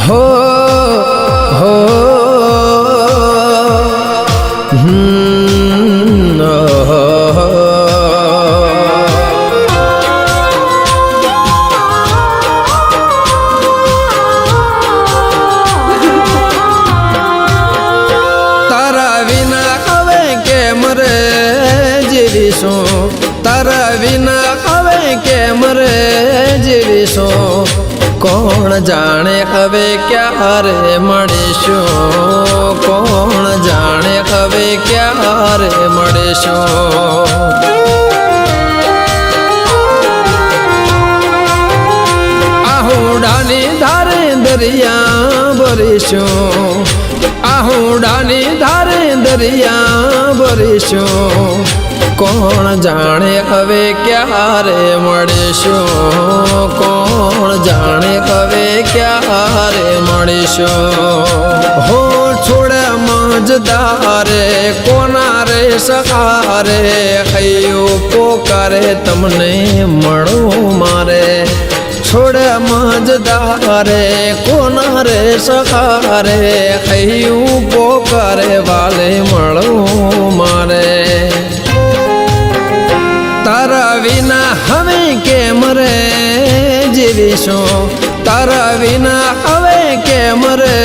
हो हो तारा विना હવે કેમ રે જીવીશું તારા વિના હવે કેમ રે જીવીશું કોણ જાણે હવે ક્યારે મળીશું કોણ જાણે હવે ક્યારે મળીશું આહુડાની ધારે દરિયા ભરીશું આહુડાની ધારે દરિયા ભરીશું કોણ જાણે હવે ક્યારે મળીશું કોણ જાણે હવે ક્યારે મળીશું હો છોડે મજદારે કોના રે સહારે હૈયું પોકારે તમને મળો મારે છોડે મજદારે કોના રે સહારે હૈયું પોકારે વાલે મળો મારે તારા વિના હવે કેમ રે જીવીશું તારા વિના હવે કેમ રે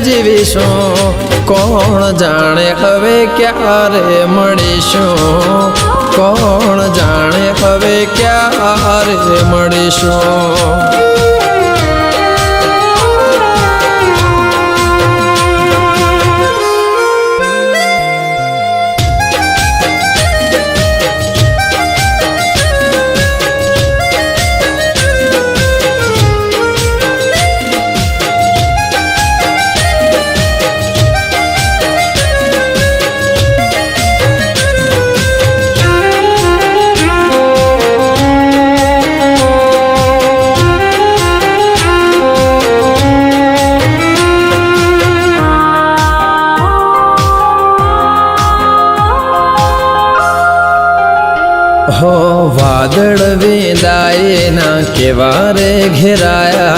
જીવીશું કોણ જાણે હવે ક્યારે મળીશું કોણ જાણે હવે ક્યારે મળીશું हो वादळ वेदाये ना केवारे घेराया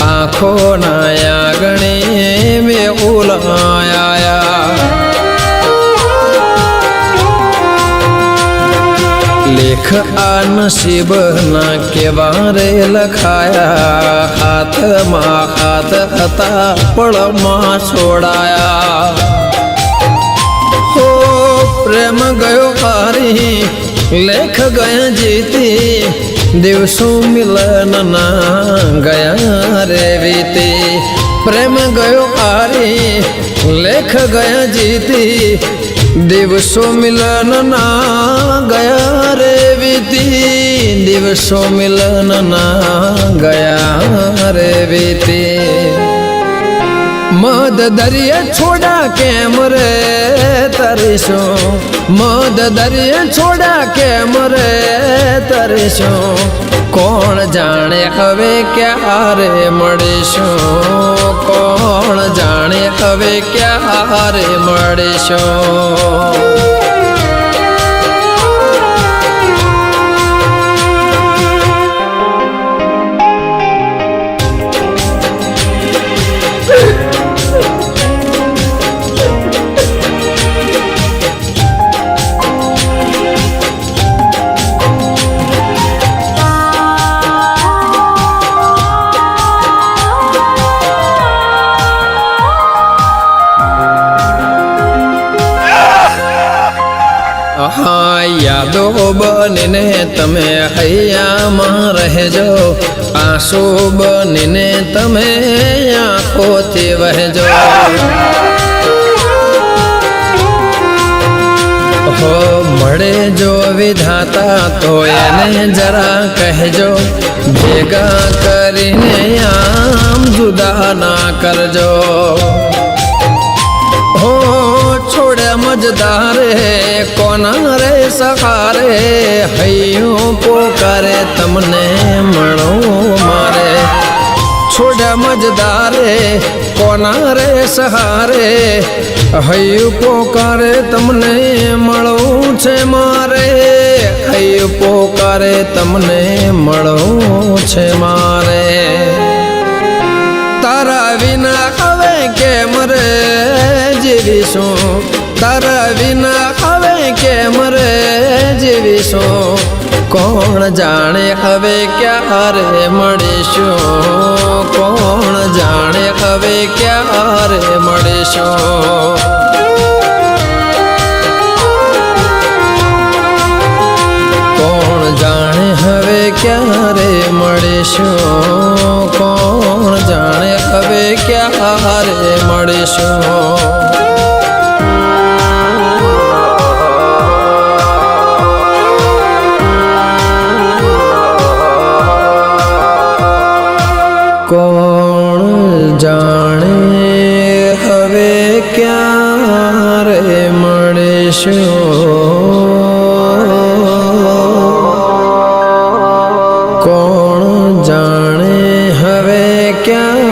आँखों नाया गणे में उलाया लेख आ नसीब ना केवारे लखाया हाथ मा हाथ हता पड़ मा छोड़ाया हो प्रेम गयो हारी लेख गया जीती दिवसों मिलन ना गया रे वीती प्रेम गयो हारी लेख गया जीती दिवसों मिलन ना गया रे वीती दिवसों मिलन ना गया रे वीती मद दरिया छोड़ा केम रे तरीशो मद दरिया छोड़ा केम रे तरीशो कोण जाने हवे क्यारे मळीशुं कोण जाने हवे क्यारे मळीशुं हाँ यादो बनीने तमे हૈયામાં રહેજો आंसू बनीने तमे आँखोंथी वहेजो हो मळे जो विधाता तो एने जरा कहजो भेगा करीने आम जुदा ना करजो हो छोड़े मजदारे कोना रे सहारे हૈયું पोकारे तमने मळो मारे छोड़े मजदारे कोना रे सहारे हૈયું पोकारे तमने मळो छे मारे हૈયું पोकारे तमने मळो छे मारे तारा જીવીશું તારા વિના હવે કેમ રે જીવીશું કોણ જાણે હવે ક્યારે મળીશું કોણ જાણે હવે ક્યારે મળીશું કોણ જાણે હવે ક્યારે મળીશું કોણ જાણે હવે ક્યારે મળીશું કોણ જાણે હવે ક્યારે મળીશું કોણ જાણે હવે ક્યાં